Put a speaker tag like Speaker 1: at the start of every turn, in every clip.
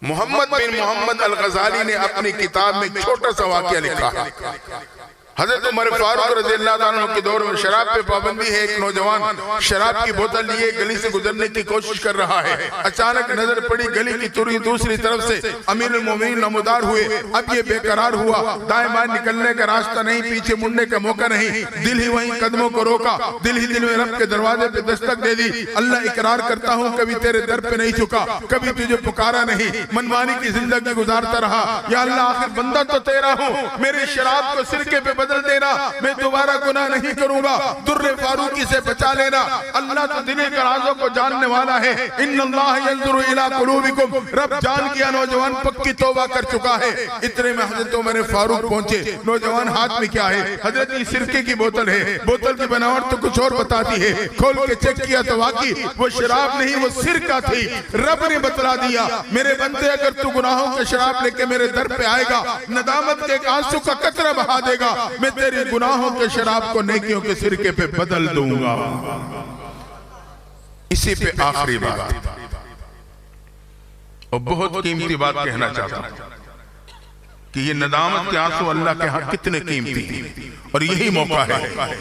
Speaker 1: محمد بن محمد الغزالی نے اپنی کتاب میں چھوٹا سا واقعہ لکھا ہے۔ حضرت عمر فاروق رضی اللہ عنہ کے دور میں شراب پہ پابندی ہے، ایک نوجوان شراب کی بوتل لیے گلی سے گزرنے کی کوشش کر رہا ہے، اچانک نظر پڑی گلی کی توری دوسری طرف سے امیر المومنین نمودار ہوئے، اب یہ بے قرار ہوا، دائیں بائیں نکلنے کا راستہ نہیں، پیچھے مڑنے کا موقع نہیں، دل ہی وہیں قدموں کو روکا، دل ہی دل میں رب کے دروازے پہ دستک دے دی، اللہ اقرار کرتا ہوں کبھی تیرے در پہ نہیں چکا، کبھی تجھے پکارا نہیں، منمانی کی زندگی گزارتا رہا، یا اللہ آخر بندہ تو تیرا ہوں، میرے شراب کو سرکے پہ بدل دینا، میں دوبارہ گناہ نہیں کروں گا، در فاروقی سے بچا لینا، اللہ تو دل کے رازوں کو جاننے والا ہے، ان اللہ ینظر الی قلوبکم، رب جان گیا نوجوان پکی توبہ کر چکا ہے۔ اتنے میں حضرت عمر فاروق پہنچے، نوجوان ہاتھ میں کیا ہے؟ حضرت کی سرکے کی بوتل ہے، بوتل کی بناوٹ تو کچھ اور بتاتی ہے، کھول کے چیک کیا تو واقعی وہ شراب نہیں وہ سرکہ تھی، رب نے بتلا دیا میرے بندے اگر تو گناہوں کے شراب لے کے میرے در پہ آئے گا، ندامت کے ایک آنسو کا قطرہ بہا دے گا، میں تیری گناہوں کے شراب کو نیکیوں کے سرکے پہ بدل دوں گا۔ اسی پہ آخری بات اور بہت قیمتی بات کہنا چاہتا ہوں کہ یہ ندامت کے آنسو اللہ کے ہاں کتنے قیمتی ہیں، اور یہی موقع ہے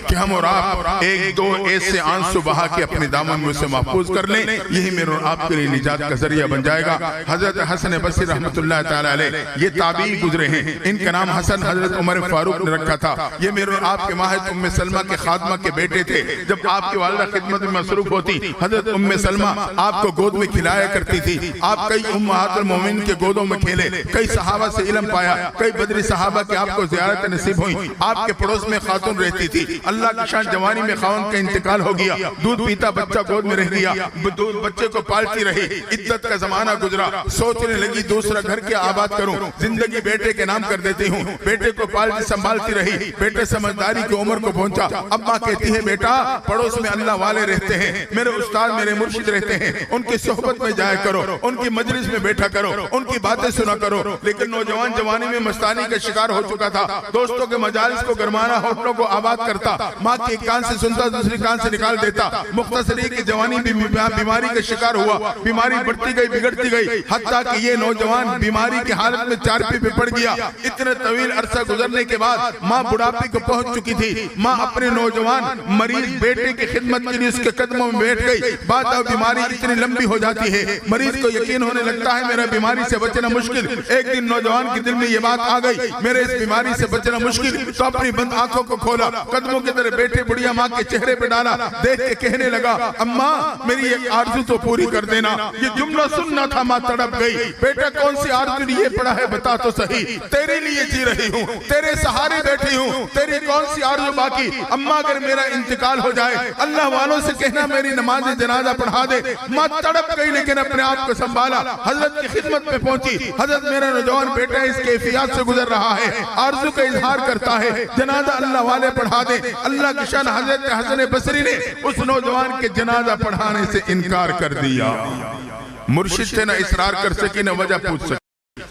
Speaker 1: کہ ہم اور آپ ایک دو ایسے آنسو بہا کے اپنے دامن میں سے محفوظ کر لیں، یہی میرے اور آپ کے لیے نجات کا ذریعہ بن جائے گا۔ حضرت حسن بصری رحمت اللہ تعالیٰ علیہ یہ تابعی گزرے ہیں، ان کا نام حسن حضرت عمر فاروق نے رکھا تھا، یہ میرے اور آپ کے ماہد ام سلمہ کے خادمہ کے بیٹے تھے۔ جب آپ کی والدہ خدمت میں مصروف ہوتی، حضرت ام سلمہ آپ کو گود میں کھلایا کرتی تھی، آپ کئی امہات المومنین کے گودوں میں کھیلے، کئی صحابہ سے علم پایا، کئی بدری صحابہ کے آپ کو زیارت نصیب ہوئی، آپ کے پڑوس میں خاتون رہتی تھی، اللہ کی شان جوانی میں خاوند کا انتقال ہو گیا، دودھ پیتا بچہ گود میں رہ گیا، بچے کو پالتی رہی، عدت کا زمانہ گزرا، سوچنے لگی دوسرا گھر کیا آباد کروں، زندگی بیٹے کے نام کر دیتی ہوں، بیٹے کو پالتی سنبھالتی رہی، بیٹے سمجھداری کی عمر کو پہنچا، اماں کہتی ہے بیٹا پڑوس میں اللہ والے رہتے ہیں، میرے استاد میرے مرشد رہتے ہیں، ان کی صحبت میں جایا کرو، ان کی مجلس میں بیٹھا کرو، ان کی باتیں سنا کرو۔ لیکن نوجوان جوانی میں مستانی کا شکار ہو چکا تھا، دوستوں کے مجالس کو گرمانا ہوٹلوں کو آباد کرتا، ماں کی ایک کان سے سنتا دوسری کان سے نکال دیتا، مختصری کی جوانی بھی بیماری کا شکار ہوا، بیماری بڑھتی گئی بگڑتی گئی، حتیٰ کہ یہ نوجوان بیماری کی حالت میں چارپی پہ پڑ گیا۔ اتنے طویل عرصہ گزرنے کے بعد ماں بڑھاپے کو پہنچ چکی تھی، ماں اپنے نوجوان مریض بیٹے کی خدمت کے لیے اس کے قدموں میں بیٹھ گئی، بعد اب بیماری اتنی لمبی ہو جاتی ہے، مریض کو یقین ہونے لگتا ہے میرا بیماری سے بچنا مشکل۔ ایک دن نوجوان کے دل میں یہ بات آ گئی میرے اس بیماری سے بچنا مشکل، تو اپنی بند آنکھوں کو کھولا، قدموں کی طرح بیٹے بڑھیا ماں کے چہرے پہ ڈالا، دیکھ کے کہنے لگا اماں میری ایک آرزو تو پوری کر دینا۔ یہ جملہ سننا تھا، ماں تڑپ گئی، بیٹا کون سی آرزو لیے پڑا ہے بتا تو صحیح، تیرے لیے جی رہی ہوں، تیرے سہارے بیٹھی ہوں، تیری کون سی آرزو باقی؟ اماں اگر میرا انتقال ہو جائے اللہ والوں سے کہنا میری نماز جنازہ پڑھا دے۔ ماں تڑپ گئی لیکن اپنے آپ کو سنبھالا، حضرت کی خدمت میں پہنچی، حضرت میرا نوجوان بیٹا اس کیفیات سے گزر رہا ہے، آرزو کا اظہار کرتا ہے، جنازہ اللہ والے پڑھا دے۔ اللہ کی شان حضرت حسن بصری نے اس نوجوان کے جنازہ پڑھانے سے انکار کر دیا۔ مرشد سے نہ اصرار کر سکی نہ وجہ پوچھ سکی۔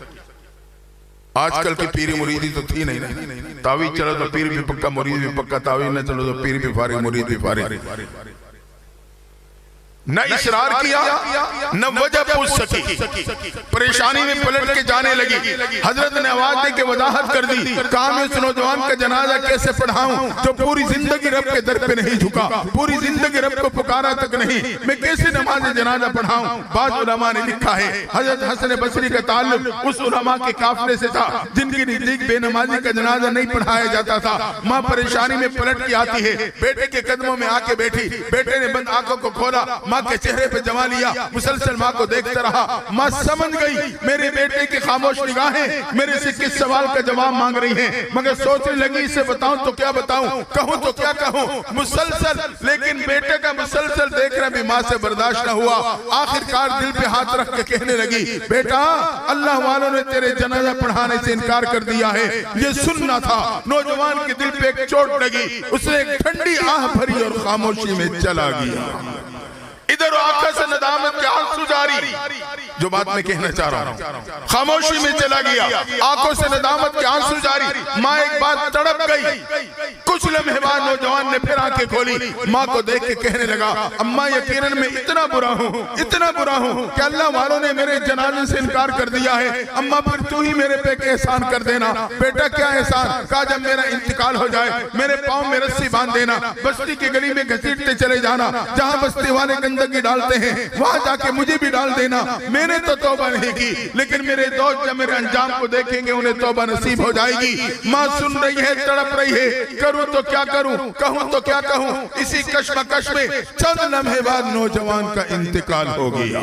Speaker 1: آج کل کی پیری مریدی تو تھی نہیں، تاویز چلو تو پیر بھی پکا مرید بھی پکا، تاویز نہ چلو تو پیر بھی فارغ مرید بھی فارغ، نہ اصرار کیا نہ وجہ پوچھ سکی، پریشانی میں پلٹ کے جانے لگی۔ حضرت نے آواز دے کے وضاحت کر دی، کہا میں اس نوجوان کا جنازہ کیسے پڑھاؤں جو پوری زندگی رب کے در پہ نہیں جھکا، پوری زندگی رب کو پکارا تک نہیں، میں کیسے نماز جنازہ پڑھاؤں؟ بعض علماء نے لکھا ہے حضرت حسن بصری کا تعلق اس علماء کے قافلے سے تھا جن کی نزدیک بے نمازی کا جنازہ نہیں پڑھایا جاتا تھا۔ ماں پریشانی میں پلٹ کے آتی ہے، بیٹے کے قدموں میں آ کے بیٹھی، بیٹے نے بند آنکھوں کو کھولا، ماں کے چہرے پہ جما لیا، مسلسل ماں کو دیکھتا رہا۔ ماں سمجھ گئی میرے بیٹے کی خاموش نگاہیں میرے سے کس سوال کا جواب مانگ رہی ہیں، مگر سوچنے لگی اسے بتاؤں تو کیا بتاؤں، کہوں تو کیا کہوں، مسلسل لیکن بیٹے کا مسلسل دیکھنا بھی ماں سے برداشت نہ ہوا۔ آخر کار دل پہ ہاتھ رکھ کے کہنے لگی بیٹا اللہ والوں نے تیرے جنازہ پڑھانے سے انکار کر دیا ہے، یہ سننا تھا۔ نوجوان کے دل پہ ایک چوٹ لگی، اس نے ایک ٹھنڈی آہ بھری اور خاموشی میں چلا گیا۔ ادھر آنکھوں سے ندامت کے آنسو جاری، جو بات میں کہنا چاہ رہا ہوں. خاموشی میں چلا گیا, آنکھوں سے ندامت کے آنسو جاری. ماں ایک بات تڑپ گئی. کچھ لمحے بعد نوجوان نے پھر آنکھیں کھولی, ماں کو دیکھ کے کہنے لگا, اماں یقیناً میں اتنا برا ہوں کہ اللہ والوں نے میرے جنازے سے انکار کر دیا ہے. اماں پھر تو ہی میرے پہ ایک احسان کر دینا. بیٹا کیا احسان؟ کہا جب میرا انتقال ہو جائے میرے پاؤں میں رسی باندھ دینا, بستی کے گلی میں گھسیٹتے چلے جانا, جہاں بستی والے گندگی ڈالتے ہیں وہاں جا کے مجھے بھی ڈال دینا. میں نے تو توبہ نہیں کی, لیکن میرے دوست جب میرے انجام کو دیکھیں گے انہیں توبہ نصیب ہو جائے گی. ماں سن رہی ہے, تڑپ رہی ہے, کروں تو کیا کروں, کہوں تو کیا کہوں. اسی کشمکش میں چند لمحے بعد نوجوان کا انتقال ہو گیا.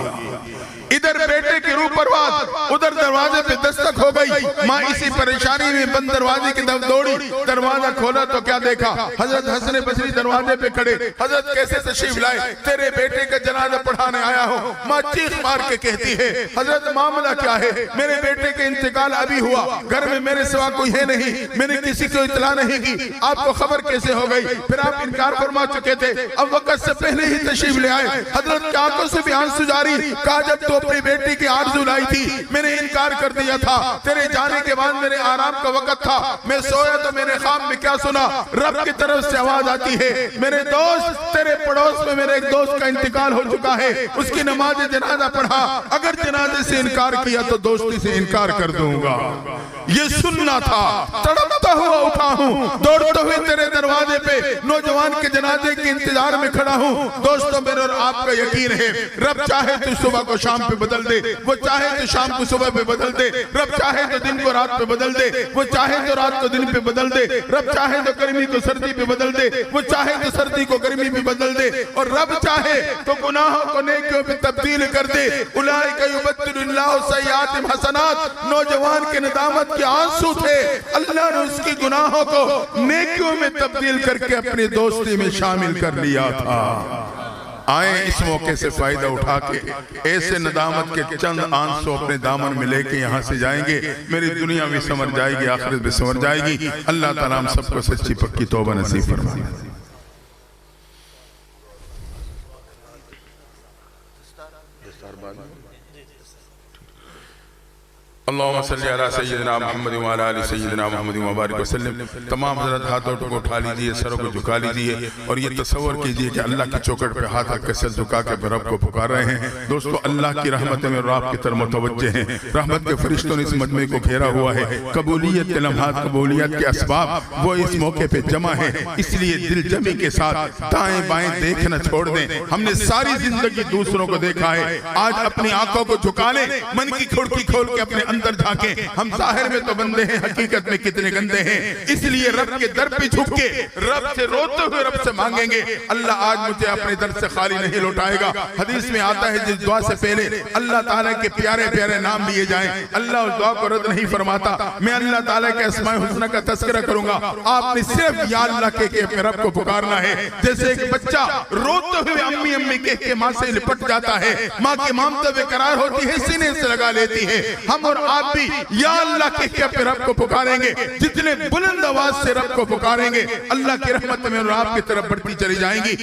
Speaker 1: ادھر بیٹے کی روح پرواز, ادھر دروازے پہ دستک ہو گئی. ماں اسی پریشانی میں بند دروازے کی طرف دوڑی. دروازہ کھولا تو کیا دیکھا, حضرت حسن بصری دروازے پہ کھڑے. حضرت کیسے تشریف لائے؟ تیرے بیٹے کا جنازہ پڑھانے آیا ہوں. ماں چیخ مار کے کہتی ہے, حضرت معاملہ کیا ہے؟ میرے بیٹے کا انتقال ابھی ہوا, گھر میں میرے سوا کوئی ہے نہیں, میں نے کسی کو اطلاع نہیں کی, آپ کو خبر کیسے ہو گئی؟ پھر آپ انکار فرما چکے تھے, اب وقت سے پہلے ہی تشریف لے آئے. حضرت کی آنکھوں سے بھی آنسو جاری. کہا جب تو اپنی بیٹی کی آرزو لائی تھی میں نے انکار کر دیا تھا. تیرے جانے کے بعد میرے آرام کا وقت تھا, میں سویا تو میرے خواب میں کیا سنا, رب کی طرف سے آواز آتی ہے, میرے دوست تیرے پڑوس میں میرے ایک دوست کا انتقال ہو چکا ہے, اس کی نماز جنازہ پڑھا. اگر جنازے سے انکار کیا تو دوستی سے انکار کر دوں گا. یہ سننا تھا. تڑپتا ہوا اٹھا ہوں, دوڑتے ہوئے تیرے دروازے پہ نوجوان کے جنازے کے انتظار میں کھڑا ہوں. دوستوں میرے اور آپ کا یقین ہے, رب چاہے تو صبح کو شام پہ بدل دے, وہ چاہے تو شام کو صبح پہ بدل دے. رب چاہے تو دن کو رات پہ بدل دے, وہ چاہے تو رات کو دن پہ بدل دے. رب چاہے تو گرمی کو سردی پہ بدل دے, وہ چاہے تو سردی کو گرمی پہ بدل دے. اور رب چاہے تو گناہوں کو نیکیوں پہ تبدیل کر دے. اولئک یبدل اللہ سیئاتہم حسنات. نوجوان کے ندامت کے آنسو تھے, اللہ نے اس کی گناہوں کو نیکیوں میں تبدیل کر کے اپنی دوستی میں شامل کر لیا تھا. آئیں اس موقع سے فائدہ اٹھا کے ایسے ندامت کے چند آنسو اپنے دامن میں لے کے یہاں سے جائیں گے. میری دنیا بھی سمر جائے گی, آخرت بھی سمر جائے گی. اللہ تعالیٰ ہم سب کو سچی پکی توبہ نصیب فرمائے. اللہم صلی علی سیدنا محمد وعلی آل سیدنا محمد وبارک وسلم. تمام حضرت ہاتھوں کو اٹھا لیجئے, سروں کو جھکا لیجئے اور یہ تصور کیجئے کہ اللہ کی چوکٹ پہ ہاتھ رکھ کے سر جھکا کے رب کو پکار رہے ہیں. دوستو اللہ کی رحمت میں اور آپ کی طرف متوجہ ہیں. رحمت کے فرشتوں نے اس مجمع کو گھیرا ہوا ہے. قبولیت کے لمحات, قبولیت کے اسباب وہ اس موقع پہ جمع ہے. اس لیے دل جمی کے ساتھ دائیں بائیں دیکھنا چھوڑ دیں. ہم نے ساری زندگی دوسروں کو دیکھا ہے, آج اپنی آنکھوں کو جھکا لیں, من کی کھڑکی کھول کے اپنے اندر جھانکیں. ہم ظاہر میں تو بندے ہیں, حقیقت میں کتنے گندے ہیں. اس لیے رب کے در پہ جھک کے رب سے روتے ہوئے رب سے مانگیں گے. اللہ آج مجھے اپنے در سے خالی نہیں لوٹائے گا. حدیث میں آتا ہے جس دعا سے پہلے اللہ تعالیٰ کے پیارے پیارے نام لیے جائیں, اللہ اس دعا کو رد نہیں فرماتا. میں اللہ تعالیٰ کے اسماء حسنہ کا تذکرہ کروں گا, آپ نے صرف یا اللہ کہہ کے اپنے رب کو پکارنا ہے. جیسے ایک بچہ روتے ہوئے امی امی کہہ کے ماں سے لپٹ جاتا ہے, ماں کی مامت بے قرار ہوتی ہے, سینے سے لگا لیتی ہے. ہم اور آپ بھی یا اللہ کہہ کے اپنے رب کو پکاریں گے. جتنے بلند آواز سے رب کو پکاریں گے اللہ کی رحمت میں اور آپ کی طرف بڑھتی چلی جائیں گی.